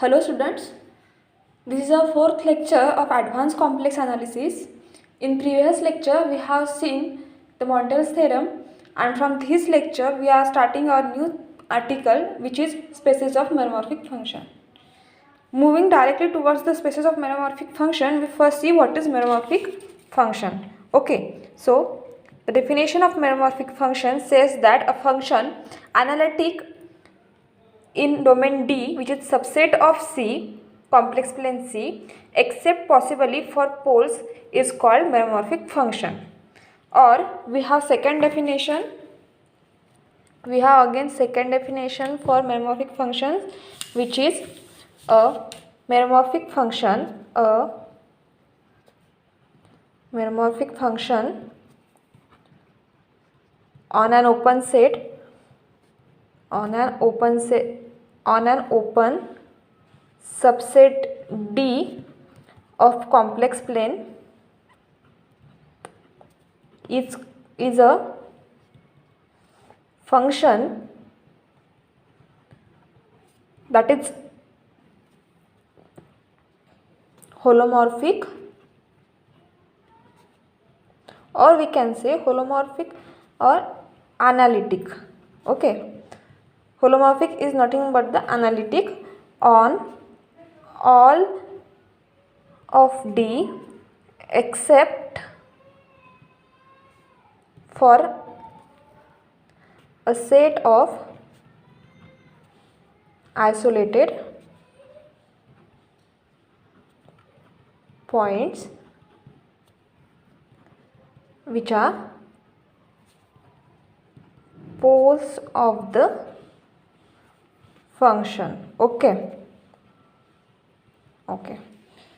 Hello students, this is our fourth lecture of advanced complex analysis. In previous lecture we have seen the Montel's theorem, and from this lecture we are starting our new article which is spaces of meromorphic function. Moving directly towards the spaces of meromorphic function, we first see what is meromorphic function. Okay, so the definition of meromorphic function says that a function analytic in domain D, which is subset of C, complex plane C, except possibly for poles, is called meromorphic function. Or we have second definition. We have again second definition for meromorphic functions, which is a meromorphic function. A meromorphic function on an open set. On an open subset D of complex plane is a function that is holomorphic, or we can say holomorphic or analytic. Okay, holomorphic is nothing but the analytic on all of D except for a set of isolated points which are poles of the function. Okay.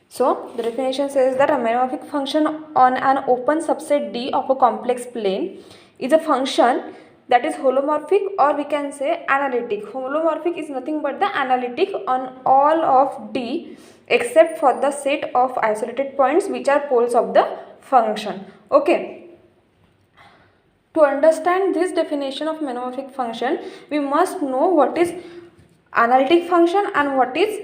So the definition says that a meromorphic function on an open subset D of a complex plane is a function that is holomorphic, or we can say analytic. Holomorphic is nothing but the analytic on all of D except for the set of isolated points which are poles of the function. Okay. To understand this definition of meromorphic function, we must know what is analytic function and what is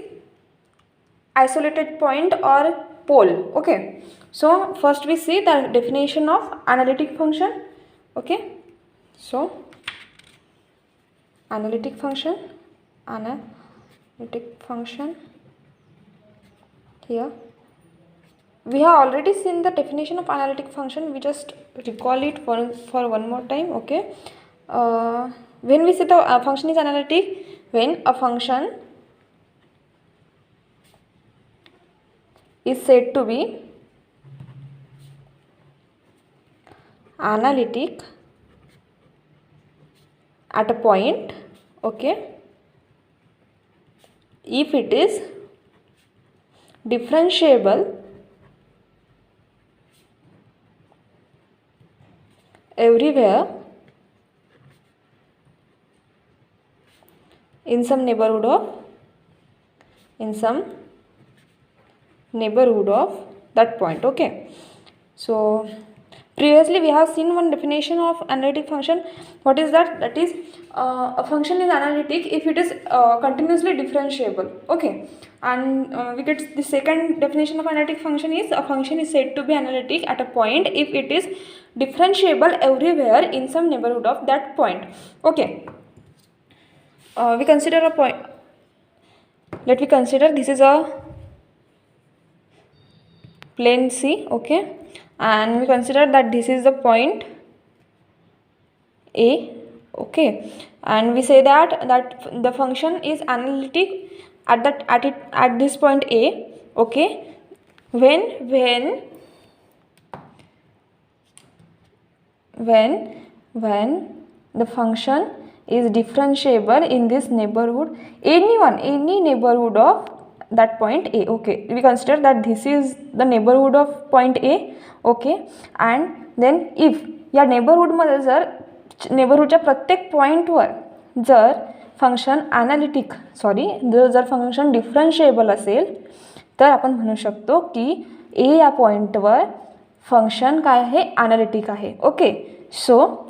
isolated point or pole. Okay, so first we see the definition of analytic function. Okay, so analytic function here we have already seen the definition of analytic function. We just recall it for one more time. Okay, when we say the function is analytic, when a function is said to be analytic at a point, okay, if it is differentiable everywhere in some neighborhood of that point. Okay, so previously we have seen one definition of analytic function. What is that? That is a function is analytic if it is continuously differentiable. Okay, and we get the second definition of analytic function is a function is said to be analytic at a point if it is differentiable everywhere in some neighborhood of that point. Okay, we consider a point. Let me consider this is a plane C. Okay, and we consider that this is the point A. Okay, and we say that the function is analytic at this point A. Okay, when the function is differentiable in this neighborhood, any neighborhood of that point A. Okay, we consider that this is the neighborhood of point A. Okay, and then if या नेबरहूडमध्ये जर नेबरहूडच्या प्रत्येक पॉईंटवर जर function analytic जर function डिफरन्शिएबल असेल तर आपण म्हणू शकतो की ए या पॉईंटवर फंक्शन काय आहे, ॲनालिटिक आहे. Okay, so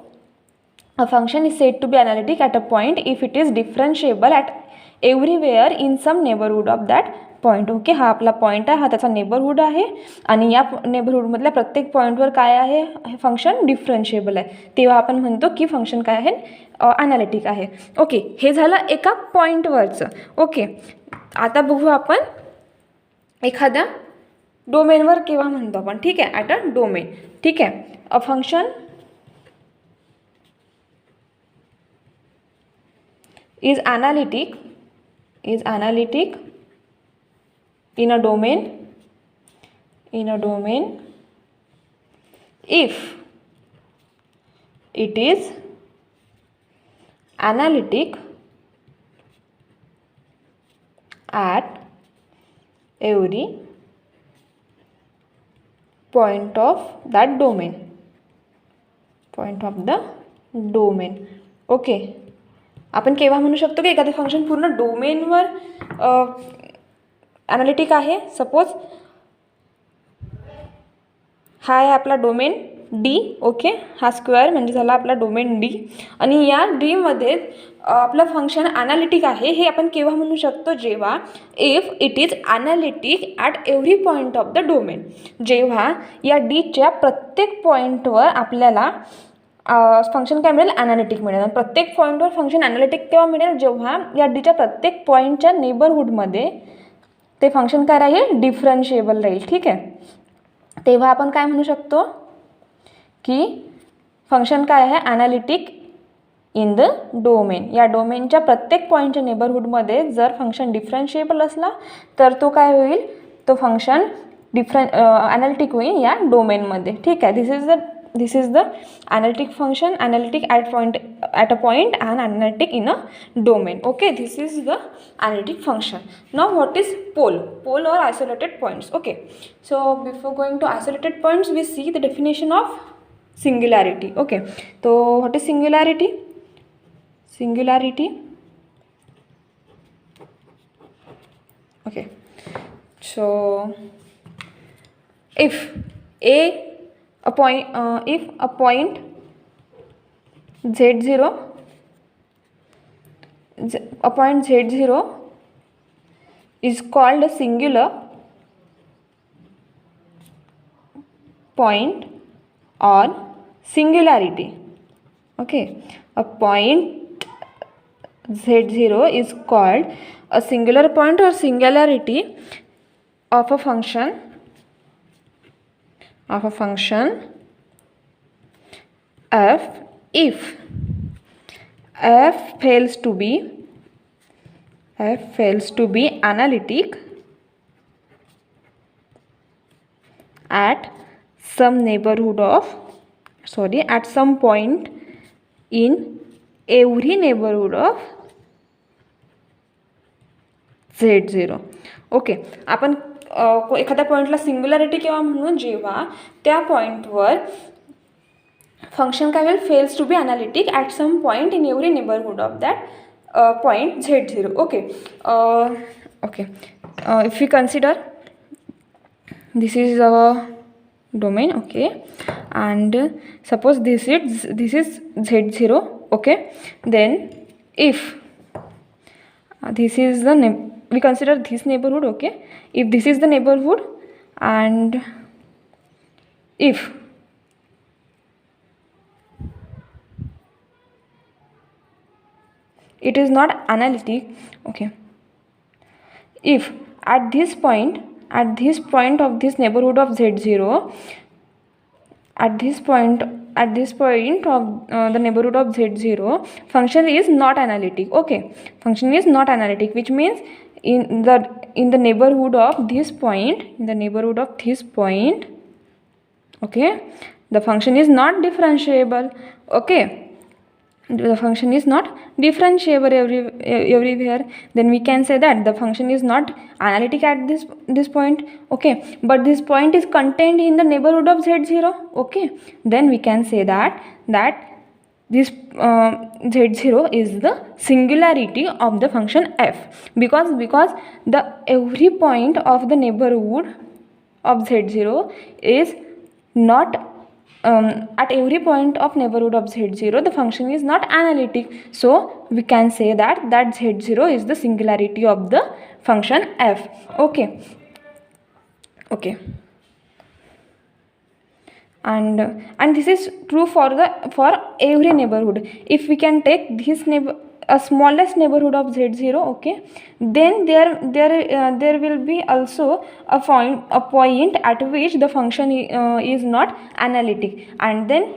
a function is said to be analytic at a point if it is differentiable at everywhere in some neighbourhood of that point. Okay, हा आपला पॉईंट आहे, हा त्याचा नेबरहूड आहे आणि या नेबरहूडमधल्या प्रत्येक पॉईंटवर काय आहे, हे फंक्शन डिफरन्शिएबल आहे. तेव्हा आपण म्हणतो की फंक्शन काय आहे, ॲनालिटिक आहे. ओके, हे झालं एका पॉईंटवरचं. ओके, आता बघू आपण एखाद्या डोमेनवर केव्हा म्हणतो आपण. ठीक आहे, ॲट अ डोमेन. ठीक आहे, a function is analytic in a domain if it is analytic at every point of that domain. Okay, आपण केव्हा म्हणू शकतो की एखादे फंक्शन पूर्ण डोमेनवर ॲनालिटिक आहे. सपोज हा आहे आपला डोमेन डी. ओके, हा स्क्वेअर म्हणजे झाला आपला डोमेन डी आणि या डीमध्ये आपलं फंक्शन ॲनालिटिक आहे. हे आपण केव्हा म्हणू शकतो, जेव्हा if it is analytic at every point of the domain. जेव्हा या डीच्या प्रत्येक पॉईंटवर आपल्याला फंक्शन काय मिळेल, ॲनालिटिक मिळेल. आणि प्रत्येक पॉईंटवर फंक्शन ॲनालिटिक केव्हा मिळेल, जेव्हा या डीच्या प्रत्येक पॉईंटच्या नेबरहूडमध्ये ते फंक्शन काय राहील, डिफरन्शिएबल राहील. ठीक आहे, तेव्हा आपण काय म्हणू शकतो की फंक्शन काय आहे, ॲनालिटिक इन द डोमेन. या डोमेनच्या प्रत्येक पॉईंटच्या नेबरहूडमध्ये जर फंक्शन डिफरन्शिएबल असला तर तो काय होईल, तो फंक्शन ॲनालिटिक होईल या डोमेनमध्ये. ठीक आहे, this is the analytic function, analytic at a point and analytic in a domain. Okay, this is the analytic function. Now what is pole or isolated points? Okay, so before going to isolated points we see the definition of singularity. Okay, so what is singularity? Okay, so if a point z0 is called a singular point or singularity. Okay, a point z0 is called a singular point or singularity of a function f if f fails to be analytic at some point in every neighborhood of z0. Okay, आपण एखाद्या पॉईंटला singularity केव्हा म्हणून, जेव्हा त्या पॉईंटवर function काय होईल, fails to be analytic at some point in every neighbourhood of that point z0. Okay, if you consider this is our domain. Okay, and suppose this is z0. Okay, then if this is the we consider this neighborhood. Okay, if this is the neighborhood and if it is not analytic. Okay, if at this point of this neighborhood of z0, at this point of the neighborhood of z0, function is not analytic. Okay, function is not analytic, which means in the neighborhood of this point, okay, the function is not differentiable. Okay, the function is not differentiable everywhere. Then we can say that the function is not analytic at this point. Okay, but this point is contained in the neighborhood of z0. Okay, then we can say that this z0 is the singularity of the function f, because the every point of the neighborhood of z0 is not at every point of neighborhood of z0 the function is not analytic, so we can say that z0 is the singularity of the function f. Okay, and this is true for every neighborhood. If we can take this a smallest neighborhood of z0, okay, then there will be also a point at which the function is not analytic, and then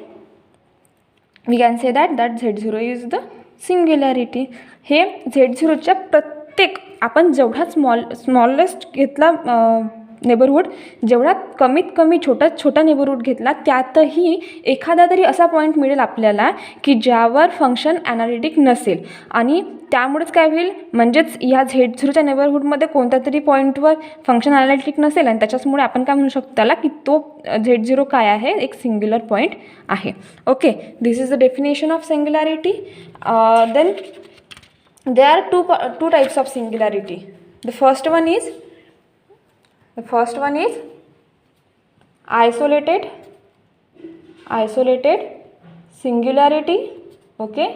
we can say that z0 is the singularity. हे z0च्या प्रत्येक आपण जेवढा smallest घेतला neighbourhood, जेवढा कमीत कमी छोटा neighbourhood घेतला, त्यातही एखादा तरी असा पॉईंट मिळेल आपल्याला की ज्यावर फंक्शन ॲनालिटिक नसेल, आणि त्यामुळेच काय होईल, म्हणजेच ह्या z0च्या नेबरहूडमध्ये कोणत्या तरी पॉईंटवर फंक्शन ॲनालिटिक नसेल, आणि त्याच्यामुळे आपण काय म्हणू शकतो त्याला की तो z0 काय आहे, एक सिंग्युलर पॉईंट आहे. Okay, this is the definition of singularity. Then there are two types of singularity. The first one is isolated singularity, okay,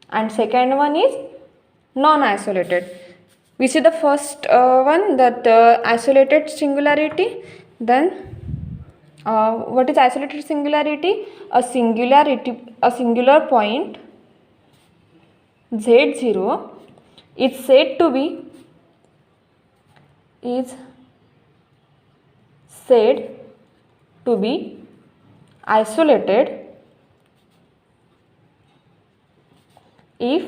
and second one is non-isolated. We see the first one, that isolated singularity. Then what is isolated singularity? A singular point z0 is said to be isolated if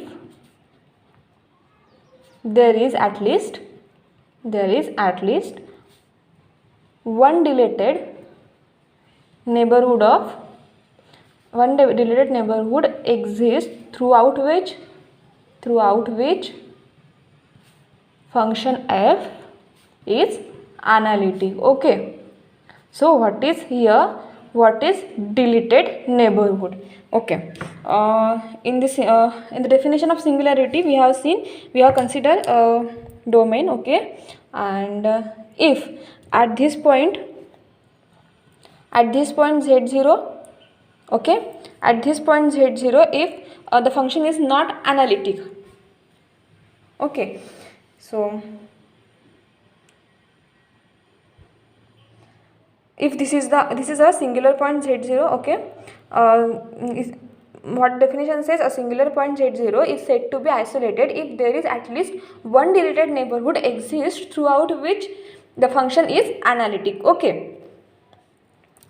there is at least one deleted neighborhood exists throughout which function f is analytic. Okay, so what is deleted neighborhood? Okay, in the definition of singularity we have considered domain. Okay, and if at this point z0, okay, at this point z0, if the function is not analytic. Okay, so if this is a singular point z0, okay, what definition says, a singular point z0 is said to be isolated if there is at least one deleted neighborhood exists throughout which the function is analytic. Okay,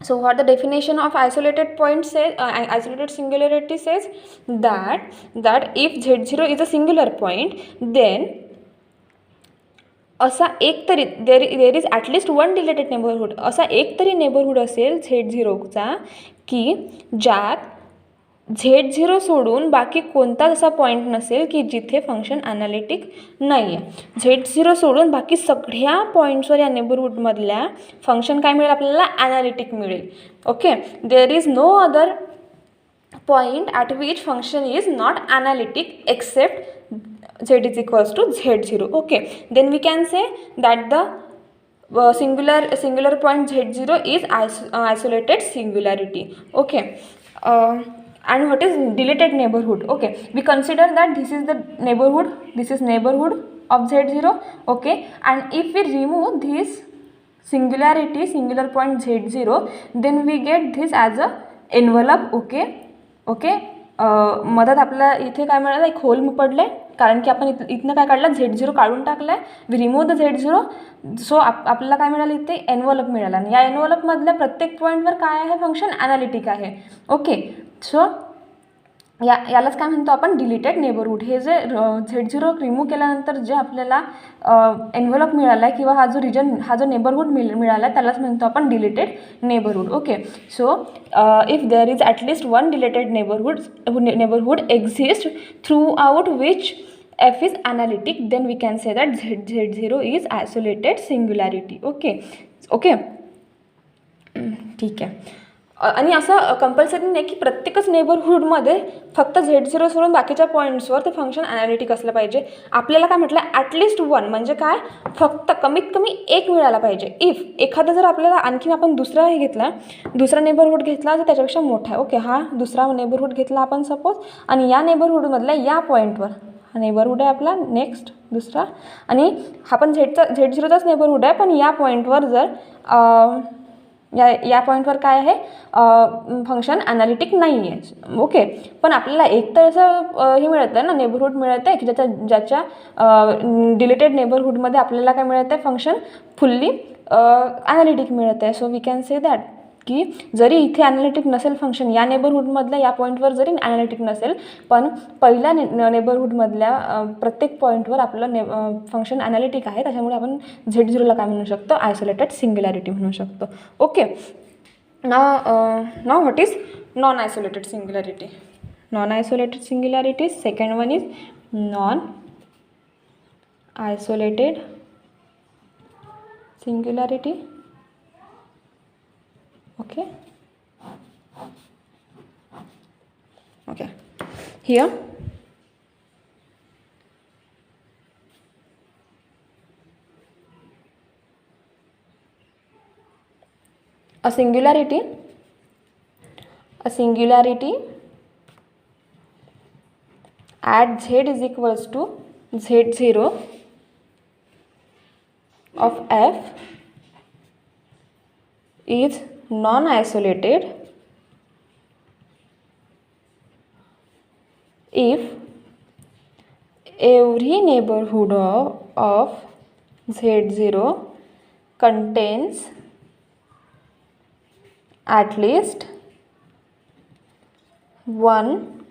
so what the definition of isolated point says, isolated singularity says, that if z0 is a singular point, then असा एक तरी there is at least one deleted neighbourhood, असा एक तरी neighbourhood असेल z0चा की ज्यात z0 सोडून बाकी कोणताच असा पॉईंट नसेल की जिथे फंक्शन ॲनालिटिक नाही आहे. z0 सोडून बाकी सगळ्या पॉईंट्सवर या नेबरहूडमधल्या फंक्शन काय मिळेल आपल्याला, ॲनालिटिक मिळेल. Okay, there is no other point at which function is not analytic except z is equals to z0. Okay, then we can say that the singular point z0 is isolated singularity. Okay, and what is deleted neighborhood? Okay, we consider that this is neighborhood of z0. Okay, and if we remove this singular point z0, then we get this as a envelope. Okay, मधात आपल्याला इथे काय मिळालं, एक whole पडले, कारण की आपण इथनं काय काढलं, z0 काढून टाकलं आहे, वी रिमूव्ह द z0, सो आपल्याला काय मिळालं, इथे एनव्हलप मिळाला, आणि या एनव्हलपमधल्या प्रत्येक पॉईंटवर काय आहे, फंक्शन ॲनालिटिक आहे. ओके, सो यालाच काय म्हणतो आपण, डिलीटेड नेबरहूड. हे जे z0 रिमूव्ह केल्यानंतर जे आपल्याला एनव्हलप मिळाला आहे किंवा हा जो नेबरहूड मिळाला आहे त्यालाच म्हणतो आपण deleted neighbourhood. Okay, so if there is at least one deleted neighbourhood exist throughout which f is analytic, then we can say that z0 is isolated singularity. Okay, ठीक आहे. आणि असं कंपल्सरी नाही की प्रत्येकच नेबरहूडमध्ये फक्त Z0 सोडून बाकीच्या पॉईंट्सवर ते फंक्शन ॲनालिटिक असलं पाहिजे. आपल्याला काय म्हटलं, ॲटलिस्ट वन म्हणजे काय, फक्त कमीत कमी एक मिळाला पाहिजे. इफ एखादा जर आपल्याला आणखीन आपण दुसरा हे घेतला, दुसरा नेबरहूड घेतला जो त्याच्यापेक्षा मोठा आहे, ओके, हा दुसरा नेबरहूड घेतला आपण सपोज, आणि या नेबरहूडमधल्या या पॉईंटवर, हा नेबरहूड आहे आपला नेक्स्ट दुसरा, आणि हा पण Z0चाच नेबरहूड आहे, पण या पॉईंटवर जर या पॉईंटवर काय आहे, फंक्शन ॲनालिटिक नाही आहे, ओके. पण आपल्याला एक तर असं हे मिळतं आहे ना, नेबरहूड मिळतं आहे की ज्याच्या डिलीटेड नेबरहूडमध्ये आपल्याला काय मिळतं आहे, फंक्शन फुल्ली ॲनालिटिक मिळतं आहे. So we can say that की जरी इथे ॲनालिटिक नसेल फंक्शन, या नेबरहूडमधल्या या पॉईंटवर जरी ॲनालिटिक नसेल, पण पहिल्या नेबरहूडमधल्या प्रत्येक पॉईंटवर आपलं फंक्शन ॲनालिटिक आहे. त्याच्यामुळे आपण Z0ला काय म्हणू शकतो, आयसोलेटेड सिंग्युलॅरिटी म्हणू शकतो, okay. Now what is non isolated singularity. Non isolated singularity, second one is non isolated singularity, okay. Here a singularity at Z is equals to Z0 of F is non-isolated if every neighborhood of Z0 contains at least one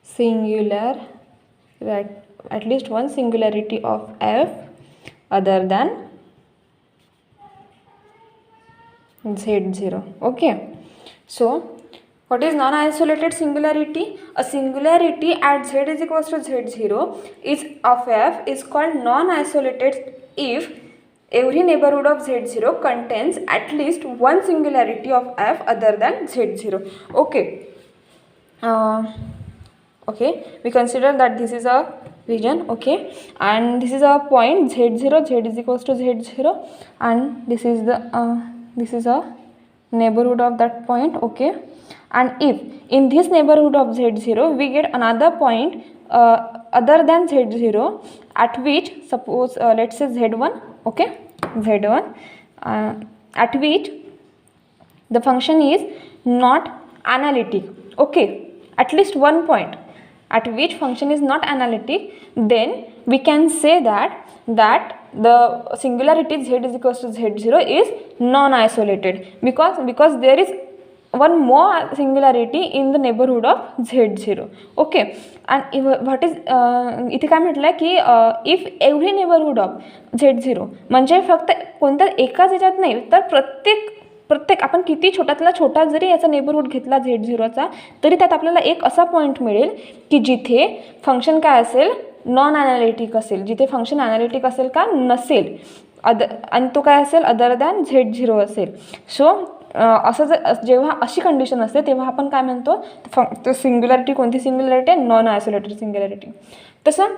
singularity of F other than Z0, okay. So what is non-isolated singularity? A singularity at Z is equals to Z0 is of F is called non-isolated if every neighborhood of Z0 contains at least one singularity of F other than Z0, okay. Okay, we consider that this is a region, okay, and this is a point Z0, Z is equals to Z0, and this is a neighborhood of that point, okay. And if in this neighborhood of Z0 we get another point other than Z0 at which suppose let's say Z1, okay, Z1 at which the function is not analytic, okay, at least one point at which function is not analytic, then we can say that the singularity Z is equals to Z0 is non-isolated because there is one more singularity in the neighborhood of Z0, okay. And what is इथे काय म्हटलं की if every neighborhood of Z0 म्हणजे फक्त कोणत्या एकाच ह्याच्यात नाही तर प्रत्येक आपण किती छोट्यातला छोटा जरी याचा नेबरहूड घेतला Z0चा तरी त्यात आपल्याला एक असा पॉईंट मिळेल की जिथे फंक्शन काय असेल, नॉन ॲनालिटिक असेल, जिथे फंक्शन ॲनालिटिक असेल का नसेल, आणि तो काय असेल, अदर दॅन Z0 असेल. सो असं जर जेव्हा अशी कंडिशन असते तेव्हा आपण काय म्हणतो, तो सिंग्युलॅरिटी कोणती सिंग्युलॅरिटी आहे, नॉन आयसोलेटेड सिंग्युलॅरिटी. तसं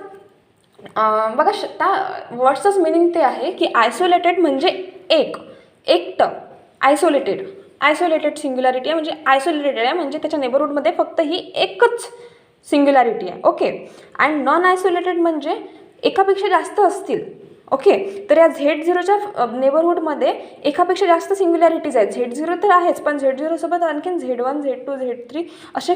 बघा त्या वर्ड्सचंच मिनिंग ते आहे की आयसोलेटेड म्हणजे एकटं, आयसोलेटेड सिंग्युलॅरिटी आहे म्हणजे आयसोलेटेड आहे म्हणजे त्याच्या नेबरहूडमध्ये फक्त ही एकच सिंग्युलॅरिटी आहे, ओके. अँड नॉन आयसोलेटेड म्हणजे एकापेक्षा जास्त असतील, ओके. तर या Z0च्या नेबरहूडमध्ये एकापेक्षा जास्त सिंग्युलॅरिटीज आहेत. Z0 तर आहेच, पण Z0 सोबत आणखीन Z1, Z2, Z3 अशा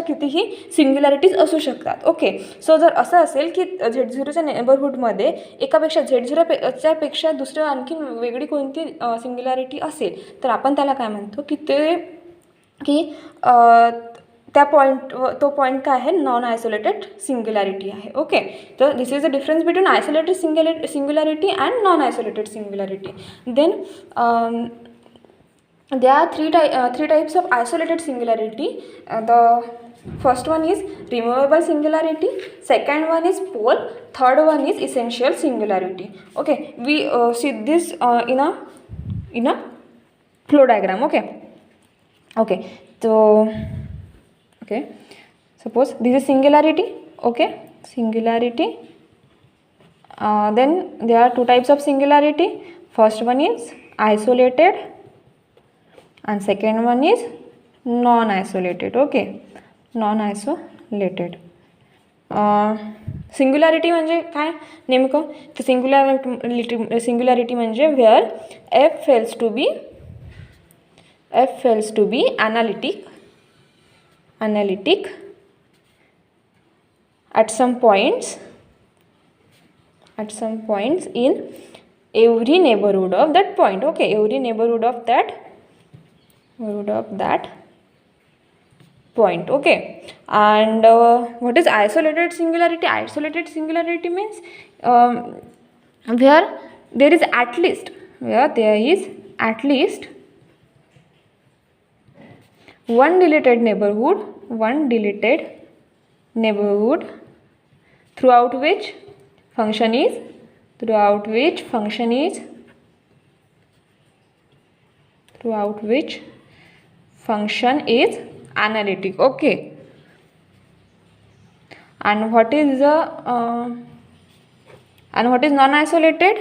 कितीही सिंग्युलॅरिटीज असू शकतात, ओके. सो जर असं असेल की Z0च्या नेबरहूडमध्ये एकापेक्षा Z0च्या पेक्षा दुसरं आणखीन वेगळी कोणती सिंग्युलॅरिटी असेल तर आपण त्याला काय म्हणतो की त्या तो पॉईंट काय आहे, नॉन आयसोलेटेड सिंग्युलॅरिटी आहे, ओके. तर this is the difference between isolated singularity and non isolated singularity. Then there are three types of isolated singularity. The first one is removable singularity, second one is pole, third one is essential singularity, okay. We see this in a flow diagram. Okay, so okay, suppose this is singularity. Okay, singularity. Then there are two types of singularity. First one is isolated and second one is non-isolated. Okay, non-isolated. Singularity म्हणजे काय नेमकं, तर singularity म्हणजे where f fails to be analytic at some points in every neighborhood of that point. Okay, every neighborhood of that point. Okay, and what is isolated singularity? Isolated singularity means where there is at least one deleted neighborhood throughout which function is analytic. Okay, and what is non-isolated?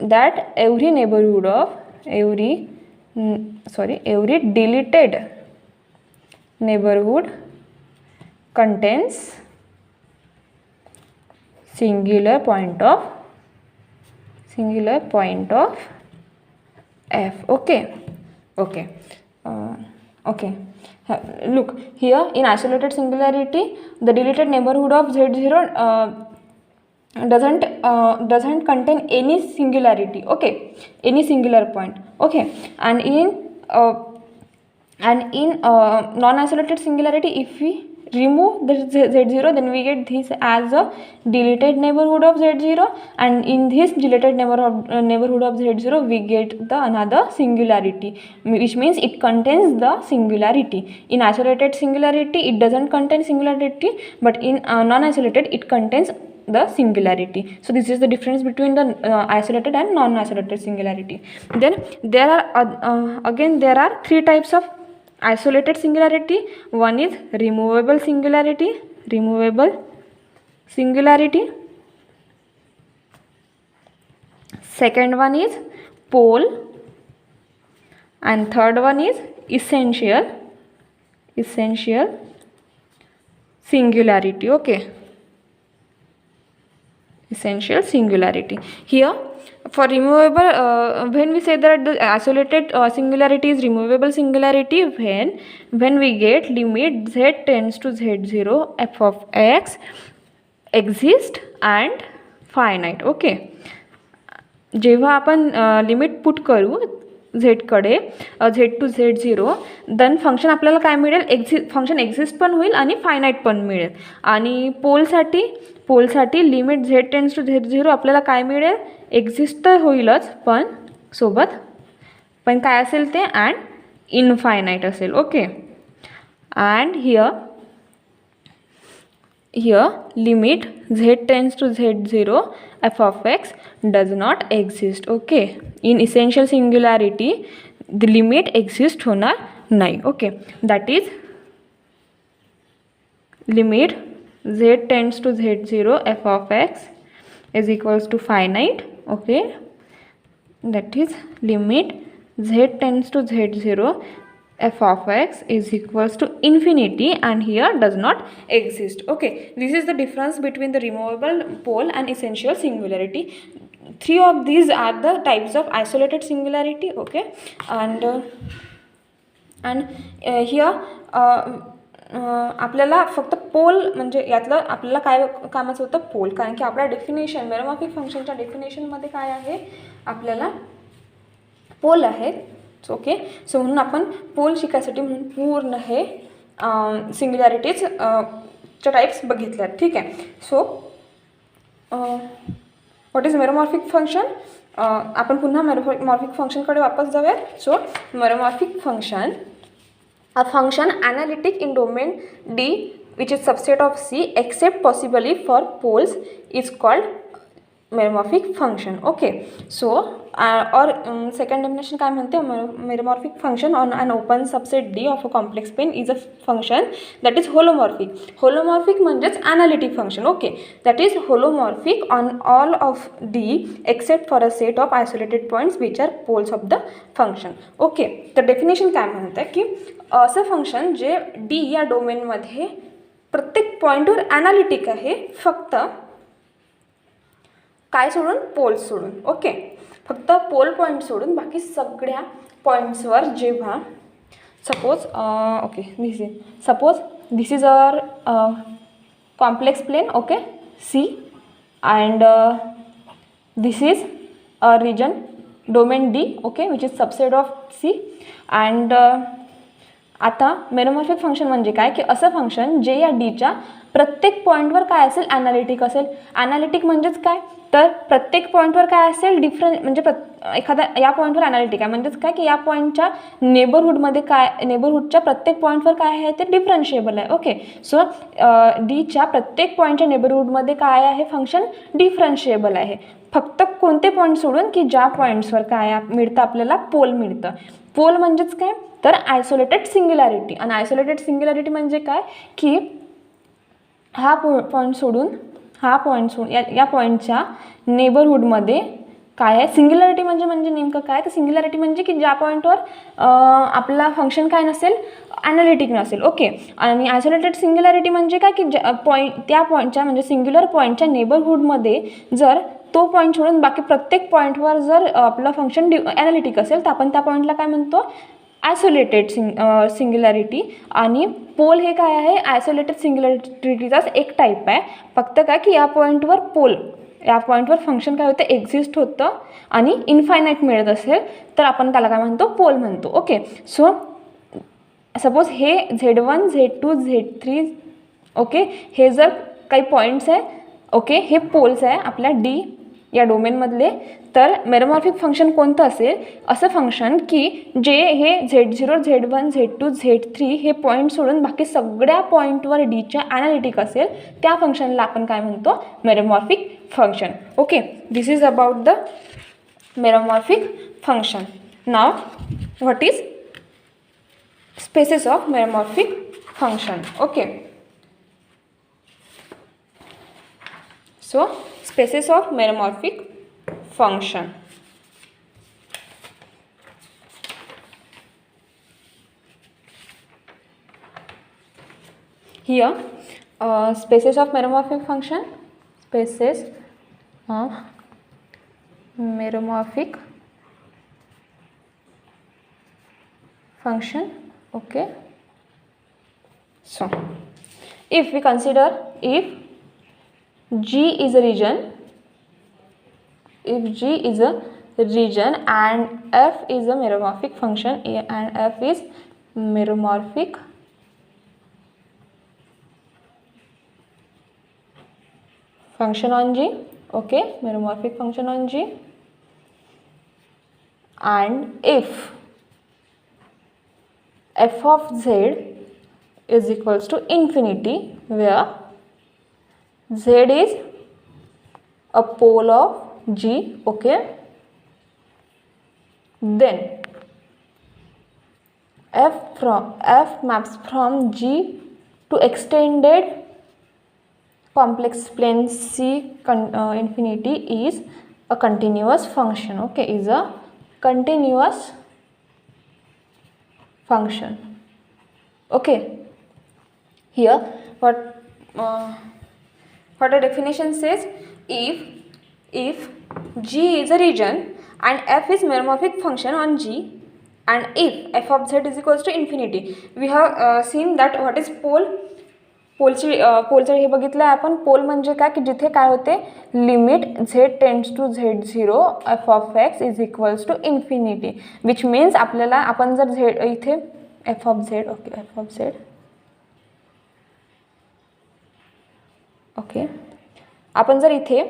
That every deleted neighborhood contains singular point of f. Okay. Look here, in isolated singularity the deleted neighborhood of z0 doesn't contain any singularity. Okay, any singular point. Okay, and in non-isolated singularity, if we remove the z0, then we get this as a deleted neighborhood of z0, and in this deleted neighborhood of z0 we get the another singularity, which means it contains the singularity. In isolated singularity it doesn't contain singularity, but in non-isolated it contains the singularity. So this is the difference between the isolated and non-isolated singularity. Then there are three types of isolated singularity. One is removable singularity. Second one is pole, and third one is essential singularity. Okay, essential singularity. Here for removable, when we say that the isolated singularity is removable singularity, when we get limit z tends to z0 f of x exist and finite. Okay, जेव्हा आपण limit put करू झेडकडे z to z0, then function आपल्याला काय मिळेल, function exist पण होईल आणि फायनाईट पण मिळेल. आणि पोलसाठी limit z tends to z0 आपल्याला काय मिळेल, एक्झिस्ट तर होईलच पण सोबत पण काय असेल ते अँड इनफायनाईट असेल. Okay, and here limit z tends to z0 f of x does not exist. Okay, in essential singularity the limit exist होणार नाही. Okay, that is limit z tends to z0 f of x is equals to finite. Okay, that is limit z tends to z0 f of x is equals to infinity, and here does not exist. Okay, this is the difference between the removable pole and essential singularity. Three of these are the types of isolated singularity. Okay, and here आपल्याला फक्त पोल म्हणजे यातलं आपल्याला काय कामाचं होतं, पोल, कारण की आपल्या डेफिनेशन मेरोमॉर्फिक फंक्शनच्या डेफिनेशनमध्ये काय आहे, आपल्याला पोल आहेत. ओके, सो म्हणून आपण पोल शिकायसाठी म्हणून पूर्ण हे सिंग्युलॅरिटीजच्या टाईप्स बघितल्यात. ठीक आहे, so what is meromorphic function. आपण पुन्हा मेरोमॉर्फिक फंक्शनकडे वापस जाऊयात. सो मेरोमॉर्फिक function, a function analytic in domain D which is subset of C except possibly for poles is called meromorphic function. Okay, so our second definition काय म्हणते, meromorphic function on an open subset D of a complex plane is a function that is holomorphic. Holomorphic म्हणजेच analytic function. Okay, that is holomorphic on all of D except for a set of isolated points which are poles of the function. Okay, तर definition काय म्हणतं की असं function जे D या डोमेनमध्ये प्रत्येक पॉईंटवर ॲनालिटिक आहे, फक्त काय सोडून, पोल्स सोडून. ओके, फक्त पोल पॉईंट सोडून बाकी सगळ्या पॉईंट्सवर जेव्हा suppose okay this is our complex plane. Okay, C and this is a region domain D. Okay, which is subset of C. And आता मेरोमॉर्फिक फंक्शन म्हणजे काय की असं फंक्शन जे या डीच्या प्रत्येक पॉईंटवर काय असेल, ॲनालिटिक असेल. ॲनालिटिक म्हणजेच काय, तर प्रत्येक पॉईंटवर काय असेल, डिफरंट म्हणजे एखाद्या या पॉईंटवर ॲनालिटिक आहे म्हणजेच काय की या पॉईंटच्या नेबरहूडमध्ये काय, नेबरहूडच्या प्रत्येक पॉईंटवर काय आहे ते डिफरन्शिएबल आहे. ओके, सो डीच्या प्रत्येक पॉईंटच्या नेबरहूडमध्ये काय आहे, फंक्शन डिफरन्शिएबल आहे. फक्त कोणते पॉईंट सोडून की ज्या पॉईंट्सवर काय मिळतं, आपल्याला पोल मिळतं. पोल म्हणजेच काय, तर आयसोलेटेड सिंग्युलॅरिटी. आणि आयसोलेटेड सिंग्युलॅरिटी म्हणजे काय की हा पॉईंट सोडून या पॉईंटच्या नेबरहूडमध्ये काय आहे. सिंग्युलॅरिटी म्हणजे नेमकं काय, तर सिंग्युलॅरिटी म्हणजे की ज्या पॉईंटवर आपला फंक्शन काय नसेल, ॲनालिटिक नसेल. ओके, आणि आयसोलेटेड सिंग्युलॅरिटी म्हणजे काय की त्या पॉईंटच्या म्हणजे सिंग्युलर पॉईंटच्या नेबरहूडमध्ये जर तो पॉईंट सोडून बाकी प्रत्येक पॉईंटवर जर आपलं फंक्शन ॲनालिटिक असेल तर आपण त्या पॉईंटला काय म्हणतो, आयसोलेटेड सिंग्युलॅरिटी. आणि पोल हे काय आहे, आयसोलेटेड सिंग्युलॅरिटीचाच एक टाईप आहे. फक्त काय की या पॉईंटवर फंक्शन काय होतं, एक्झिस्ट होतं आणि इन्फायनाईट मिळत असेल तर आपण त्याला काय म्हणतो, पोल म्हणतो. ओके, सो सपोज हे Z1 Z2 Z3 ओके, हे जर काही पॉईंट्स आहे. ओके, हे पोल्स आहे आपल्या डी या डोमेनमधले. तर मेरोमॉर्फिक फंक्शन कोणतं असेल, असं फंक्शन की जे हे Z0 Z1 Z2 Z3 हे पॉईंट सोडून बाकी सगळ्या पॉईंटवर डीच्या ॲनालिटिक असेल, त्या फंक्शनला आपण काय म्हणतो, meromorphic function. Okay, this is about the meromorphic function. Now what is spaces of meromorphic function. Okay, so spaces of meromorphic function. Here spaces of meromorphic function, spaces of meromorphic function. Okay, so if we consider, if G is a region, if G is a region and F is a meromorphic function, and F is meromorphic function on G. Okay, meromorphic function on G. And if f of z is equals to infinity, where z is a pole of G, okay, then f maps from G to extended complex plane C infinity is a continuous function. Okay, is a continuous function. Okay, here what the definition says, if G is a region and f is meromorphic function on G, and if f of z is equals to infinity, we have seen that what is pole. पोलचं हे बघितलं आहे आपण. पोल म्हणजे काय की जिथे काय होते, limit z tends to z0 f of x is equals to infinity, which means आपल्याला आपण जर z इथे f of z, okay, f of z, okay, आपण जर इथे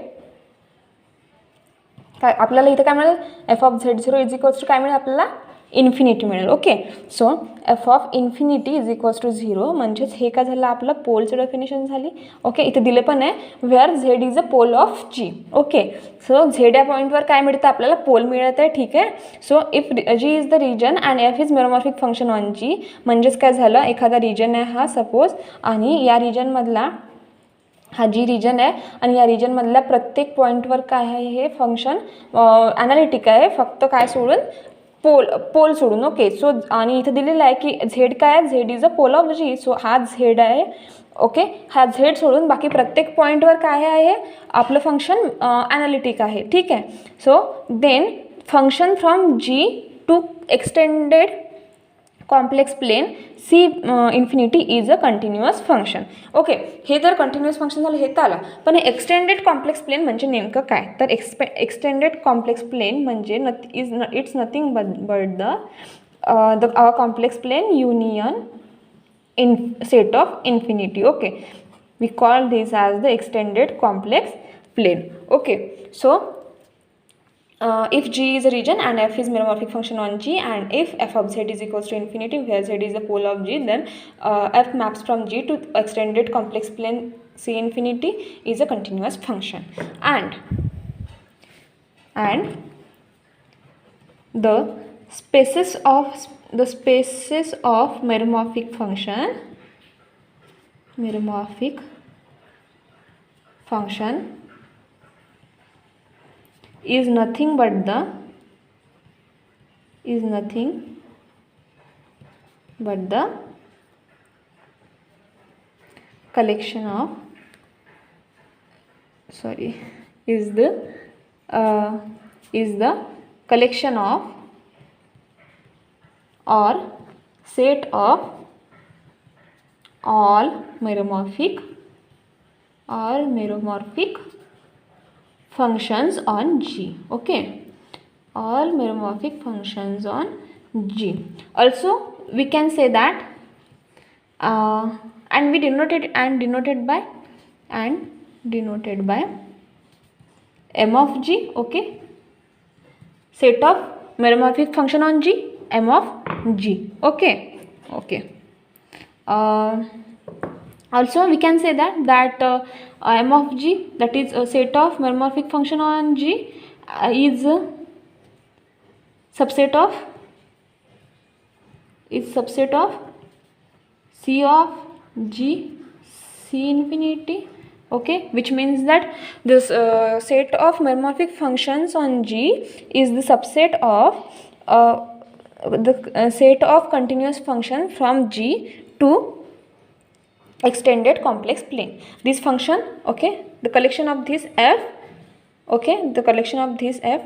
काय आपल्याला इथे काय मिळेल, f of z0 is equals to काय मिळेल आपल्याला, इन्फिनिटी मिळेल. Okay, so f of infinity is equals to 0. म्हणजेच हे काय झालं आपलं पोलचं डेफिनेशन झाली. ओके, इथे दिले पण आहे where z is a pole of g. Okay, so z या पॉईंटवर काय मिळतं आपल्याला पोल मिळत आहे. ठीक आहे, so if G is the region and F is meromorphic function on G. म्हणजेच काय झालं एखादा रिजन आहे हा सपोज, आणि या रिजनमधला हा जी रिजन आहे आणि या रिजनमधल्या प्रत्येक पॉईंटवर काय आहे हे फंक्शन ॲनालिटिक आहे, फक्त काय सोडून पोल सोडून. ओके, सो आणि इथं दिलेलं आहे की झेड काय आहे, Z is a pole of G. So हा झेड आहे. ओके, हा झेड सोडून बाकी प्रत्येक पॉईंटवर काय आहे आपलं फंक्शन ॲनालिटिक आहे. ठीक आहे, so then function from G to extended complex plane C infinity is a continuous function. Okay, हे जर कंटिन्युअस फंक्शन झालं हे तर आलं, पण एक्सटेंडेड कॉम्प्लेक्स प्लेन म्हणजे नेमकं काय, तर एक्सटेंडेड कॉम्प्लेक्स प्लेन म्हणजे it's nothing but the complex plane union in set of infinity. Okay, we call this as the extended complex plane. Okay, so if G is a region and f is meromorphic function on G, and if f of z is equals to infinity where z is the pole of G, then f maps from G to extended complex plane C infinity is a continuous function. And the spaces of meromorphic function is nothing but the collection of collection of or set of all meromorphic functions on G. Okay, all meromorphic functions on G. Also we can say that and we denoted by m of G. Okay, set of meromorphic function on G, m of G. Okay. Also we can say that m of G, that is a set of meromorphic function on G, is subset of C of G, C infinity. Okay, which means that this set of meromorphic functions on G is the subset of the set of continuous function from G to extended complex plane. This function, okay, the collection of this f, okay, the collection of this f,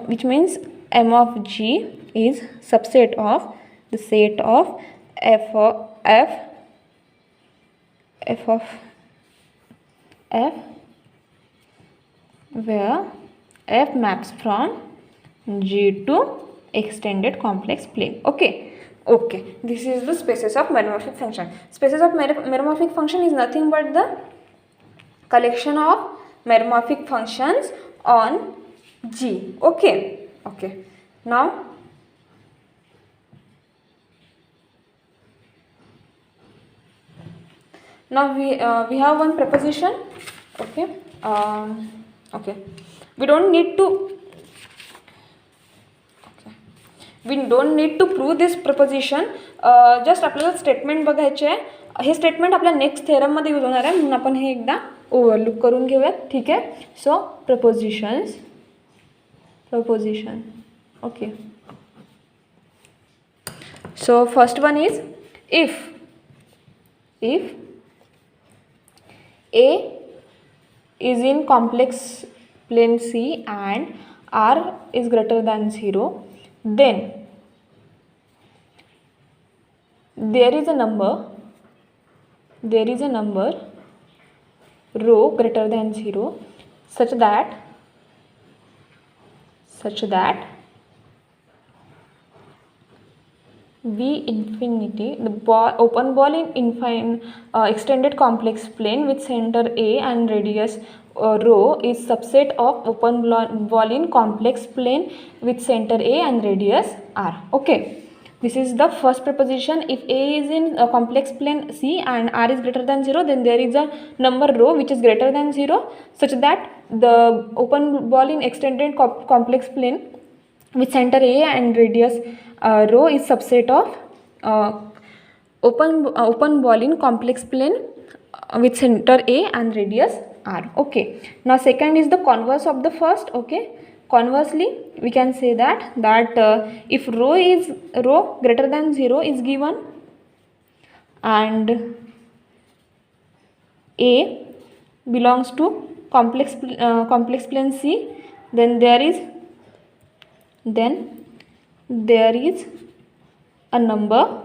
which means m of G is subset of the set of f where f maps from G to extended complex plane. Okay, this is the spaces of meromorphic function. Spaces of meromorphic function is nothing but the collection of meromorphic functions on G. Okay, now we have one proposition. Okay, we don't need to prove this proposition. Just आपल्याला statement बघायचे आहे. हे statement आपल्या next थेरममध्ये use होणार आहे, म्हणून आपण हे एकदा overlook करून घेऊयात. ठीक आहे, so proposition. Okay, so first one is if A is in complex plane C and R is greater than 0, then there is a number rho greater than 0 such that V infinity, the open ball in extended complex plane with center A and radius rho is subset of open ball in complex plane with center A and radius R. Okay, this is the first proposition. If A is in a complex plane C and R is greater than 0, then there is a number rho which is greater than 0, such that the open ball in extended complex plane with center A and radius rho is subset of open ball in complex plane with center A and radius R. Okay, now second is the converse of the first. Okay, conversely we can say that if rho greater than 0 is given and A belongs to complex plane C, then there is a number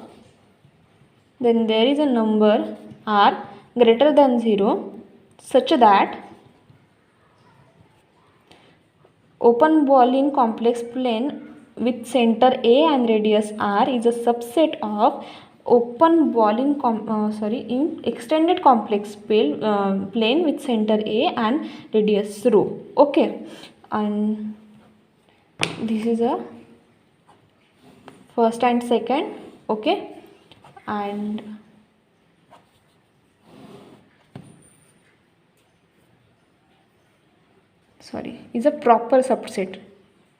R greater than 0 such that open ball in complex plane with center A and radius R is a subset of open ball in extended complex plane with center A and radius rho. Okay, and this is a first and second. Okay, and is a proper subset.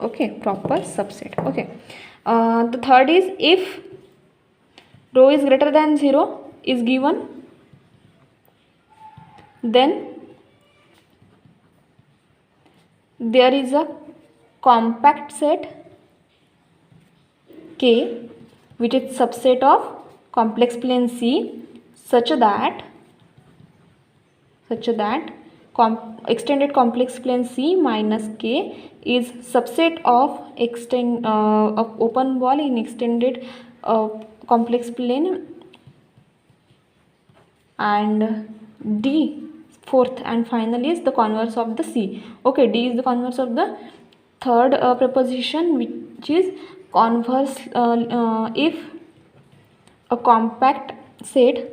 Okay, proper subset. Okay, the third is if rho is greater than 0 is given, then there is a compact set K which is subset of complex plane C such that extended complex plane C minus K is subset of open ball in extended complex plane, and D fourth and finally is the converse of the C. Okay, D is the converse of the third proposition, which is converse if a compact set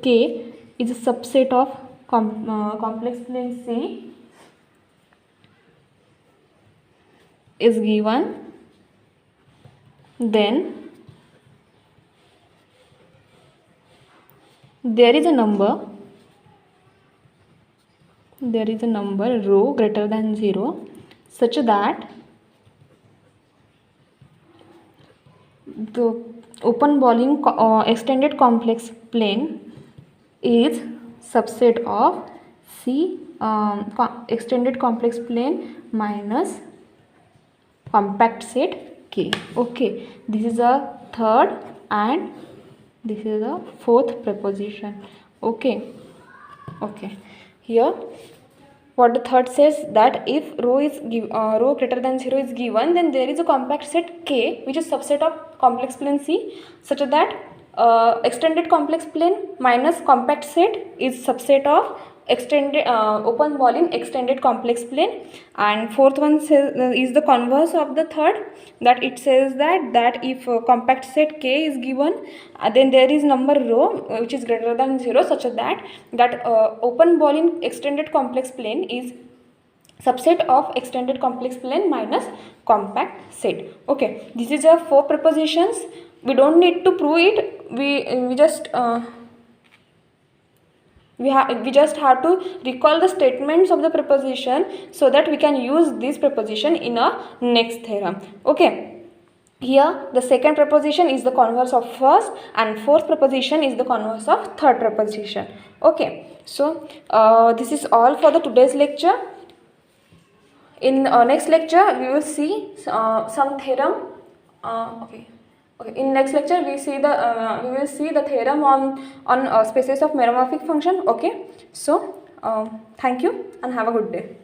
K is a subset of complex plane C is given, then there is a number rho greater than 0 such that the open ball in extended complex plane is subset of C extended complex plane minus compact set K. Okay, this is a third and this is a fourth proposition. Okay, here what the third says, that if rho greater than 0 is given, then there is a compact set K which is subset of complex plane C such that extended complex plane minus compact set is subset of extended open ball in extended complex plane. And fourth one says is the converse of the third, that it says that if compact set K is given, then there is number rho which is greater than 0 such that open ball in extended complex plane is subset of extended complex plane minus compact set. Okay, this is a 4 propositions. We don't need to prove it. We just we just have to recall the statements of the proposition so that we can use this proposition in a next theorem. Okay, here the second proposition is the converse of first and fourth proposition is the converse of third proposition. Okay, so this is all for the today's lecture. In next lecture we will see some theorem. Okay, in next lecture we will see the theorem on spaces of meromorphic function. Okay, so thank you and have a good day.